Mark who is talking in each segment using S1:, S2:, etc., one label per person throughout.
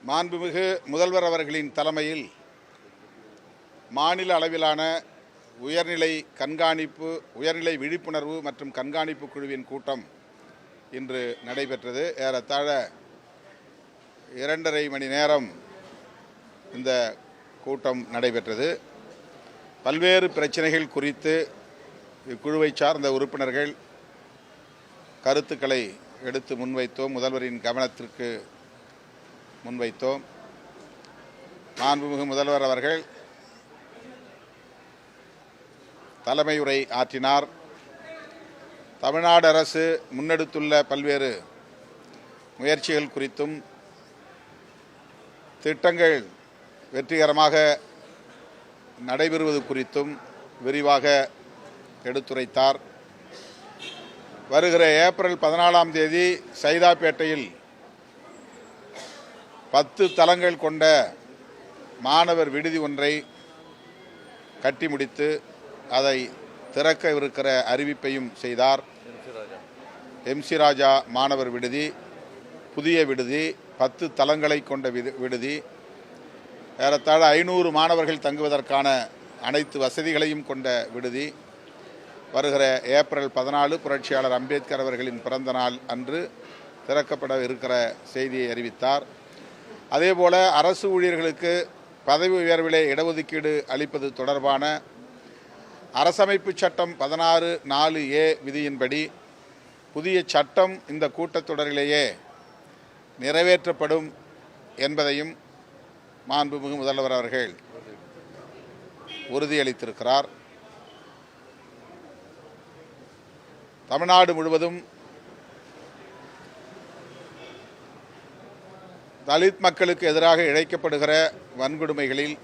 S1: மாண்புமிகு முதல்வர் அவர்களின் தலைமையில் மாநில அளவிலான உயர்நிலை விழிப்புணர்வு மற்றும் கண்காணிப்பு குழுவின் கூட்டம் இன்று நடைபெற்றது. ஏறத்தாழ 2.5 மணி நேரம் இந்த கூட்டம் நடைபெற்றது. பல்வேறு பிரச்சனைகள் குறித்து இக்குழுவை சார்ந்த உறுப்பினர்கள் கருத்துக்களை எடுத்து முன்வைத்தோம், முதல்வரின் கவனத்திற்கு முன்வைத்தோம். மாண்புமிகு முதல்வர் அவர்கள் தலைமை உரை ஆற்றினார். தமிழ்நாடு அரசு முன்னெடுத்துள்ள பல்வேறு முயற்சிகள் குறித்தும் திட்டங்கள் வெற்றிகரமாக நடைபெறுவது குறித்தும் விரிவாக எடுத்துரைத்தார். வருகிற ஏப்ரல் 14ஆம் தேதி சைதாப்பேட்டையில் 10 தளங்கள் கொண்ட மாணவர் விடுதி ஒன்றை கட்டி முடித்து அதை திறக்கவிருக்கிற அறிவிப்பையும் செய்தார். MC ராஜா மாணவர் விடுதி, புதிய விடுதி, 10 தளங்களை கொண்ட விடுதி, ஏறத்தாழ 500 மாணவர்கள் தங்குவதற்கான அனைத்து வசதிகளையும் கொண்ட விடுதி வருகிற ஏப்ரல் 14 புரட்சியாளர் அம்பேத்கர் அவர்களின் பிறந்த நாள் அன்று திறக்கப்பட இருக்கிற செய்தியை அறிவித்தார். அதேபோல அரசு ஊழியர்களுக்கு பதவி உயர்விலே இடஒதுக்கீடு அளிப்பது தொடர்பான அரசமைப்பு சட்டம் 16(4)A விதியின்படி புதிய சட்டம் இந்த கூட்டத்தொடரிலேயே நிறைவேற்றப்படும் என்பதையும் மாண்புமிகு முதல்வர் அவர்கள் உறுதியளித்திருக்கிறார். தமிழ்நாடு முழுவதும் தலித் மக்களுக்கு எதிராக இழைக்கப்படுகிற வன்கொடுமைகளில்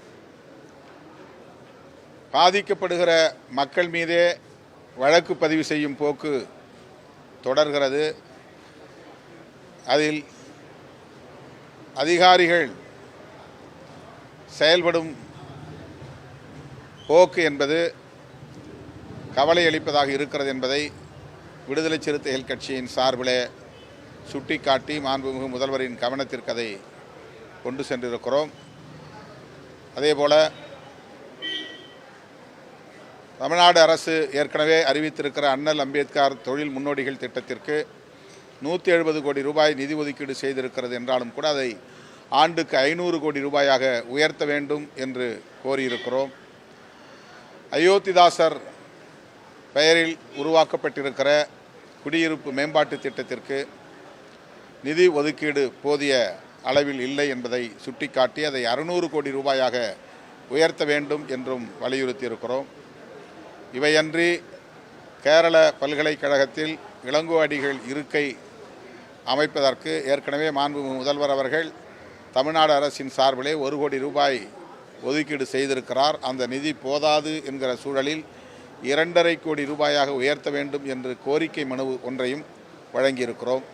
S1: பாதிக்கப்படுகிற மக்கள் மீதே வழக்கு பதிவு செய்யும் போக்கு தொடர்கிறது. அதில் அதிகாரிகள் செயல்படும் போக்கு என்பது கவலை அளிப்பதாக இருக்கிறது என்பதை விடுதலை சிறுத்தைகள் கட்சியின் சார்பிலே சுட்டிக்காட்டி மாண்புமிகு முதல்வரின் கவனத்திற்கு அதை கொண்டு சென்றிருக்கிறோம். அதேபோல தமிழ்நாடு அரசு ஏற்கனவே அறிவித்திருக்கிற அண்ணல் அம்பேத்கர் தொழில் முன்னோடிகள் திட்டத்திற்கு 170 கோடி ரூபாய் நிதி ஒதுக்கீடு செய்திருக்கிறது என்றாலும் கூட அதை ஆண்டுக்கு 500 கோடி ரூபாயாக உயர்த்த வேண்டும் என்று கோரியிருக்கிறோம். அயோத்திதாசர் பெயரில் உருவாக்கப்பட்டிருக்கிற குடியிருப்பு மேம்பாட்டு திட்டத்திற்கு நிதி ஒதுக்கீடு போதிய அளவில் இல்லை என்பதை சுட்டிக்காட்டி அதை 600 கோடி ரூபாயாக உயர்த்த வேண்டும் என்றும் வலியுறுத்தியிருக்கிறோம். இவையன்றி கேரள பல்கலைக்கழகத்தில் இளங்கோஅடிகள் இருக்கை அமைப்பதற்கு ஏற்கனவே மாண்புமிகு முதல்வர் அவர்கள் தமிழ்நாடு அரசின் சார்பிலே 1 கோடி ரூபாய் ஒதுக்கீடு செய்திருக்கிறார். அந்த நிதி போதாது என்கிற சூழலில் 2.5 கோடி ரூபாயாக உயர்த்த வேண்டும் என்று கோரிக்கை மனு ஒன்றையும் வழங்கியிருக்கிறோம்.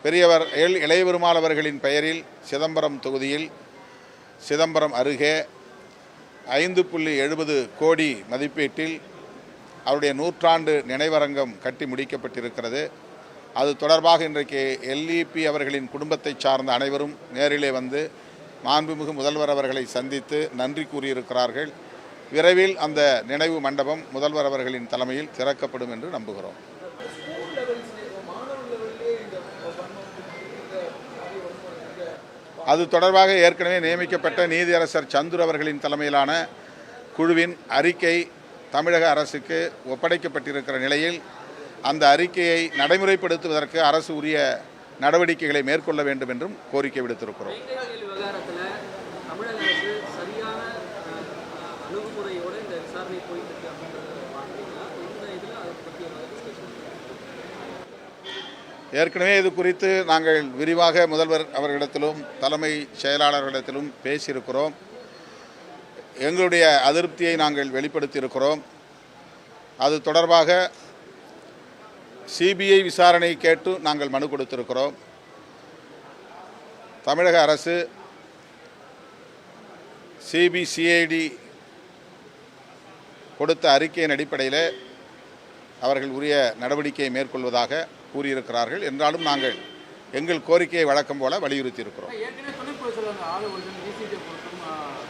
S1: பெரியவர் இளையபெருமாள் அவர்களின் பெயரில் சிதம்பரம் தொகுதியில் சிதம்பரம் அருகே 5.70 கோடி மதிப்பீட்டில் அவருடைய 100ஆண்டு நினைவரங்கம் கட்டி முடிக்கப்பட்டிருக்கிறது. அது தொடர்பாக இன்றைக்கு LEP அவர்களின் குடும்பத்தை சார்ந்த அனைவரும் நேரிலே வந்து மாண்புமிகு முதல்வர் அவர்களை சந்தித்து நன்றி கூறியிருக்கிறார்கள். விரைவில் அந்த நினைவு மண்டபம் முதல்வர் அவர்களின் தலைமையில் திறக்கப்படும் என்று நம்புகிறோம். அது தொடர்பாக ஏற்கனவே நியமிக்கப்பட்ட நீதியரசர் சந்துரு அவர்களின் தலைமையிலான குழுவின் அறிக்கை தமிழக அரசுக்கு ஒப்படைக்கப்பட்டிருக்கிற நிலையில் அந்த அறிக்கையை நடைமுறைப்படுத்துவதற்கு அரசு உரிய நடவடிக்கைகளை மேற்கொள்ள வேண்டும் என்றும் கோரிக்கை விடுத்திருக்கிறோம். ஏற்கனவே இது குறித்து நாங்கள் விரிவாக முதல்வர் அவர்களிடத்திலும் தலைமை செயலாளர்களிடத்திலும் பேசியிருக்கிறோம். எங்களுடைய அதிருப்தியை நாங்கள் வெளிப்படுத்தியிருக்கிறோம். அது தொடர்பாக CBI விசாரணை கேட்டு நாங்கள் மனு கொடுத்திருக்கிறோம். தமிழக அரசு CID கொடுத்த அறிக்கையின் அடிப்படையில் அவர்கள் உரிய நடவடிக்கையை மேற்கொள்வதாக கூறியிருக்கிறார்கள். என்றாலும் நாங்கள் எங்கள் கோரிக்கையை வழக்கம் போல வலியுறுத்தி இருக்கிறோம்.
S2: ஏற்கனவே துணைப்பொது செயலர் ஆளு ஒருத்தன் டிசிஜி பொறுத்தும்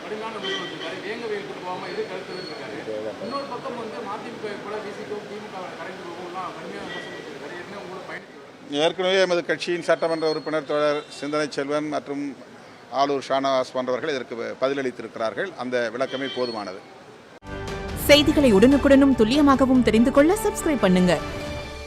S2: கடுமையான முடிவு இருக்காரு, வேங்க வேகத்துக்கு போகாமல் எது கருத்து இருக்காரு. இன்னொரு பக்கம் வந்து மதிமுக கூட டிசிக்கும் திமுக கரைந்து போகலாம் கடுமையாக விமர்சனம் இருக்காரு. ஏற்கனவே உங்களோட பயணித்து
S1: ஏற்கனவே எமது கட்சியின் சட்டமன்ற உறுப்பினர் தோழர் சிந்தனை செல்வன் மற்றும் ஆலூர் ஷானவாஸ் போன்றவர்கள் இதற்கு பதிலளித்திருக்கிறார்கள். அந்த விளக்கமே போதுமானது.
S3: செய்திகளை உடனுக்குடனும் துல்லியமாகவும் தெரிந்து கொள்ள சப்ஸ்கிரைப் பண்ணுங்க.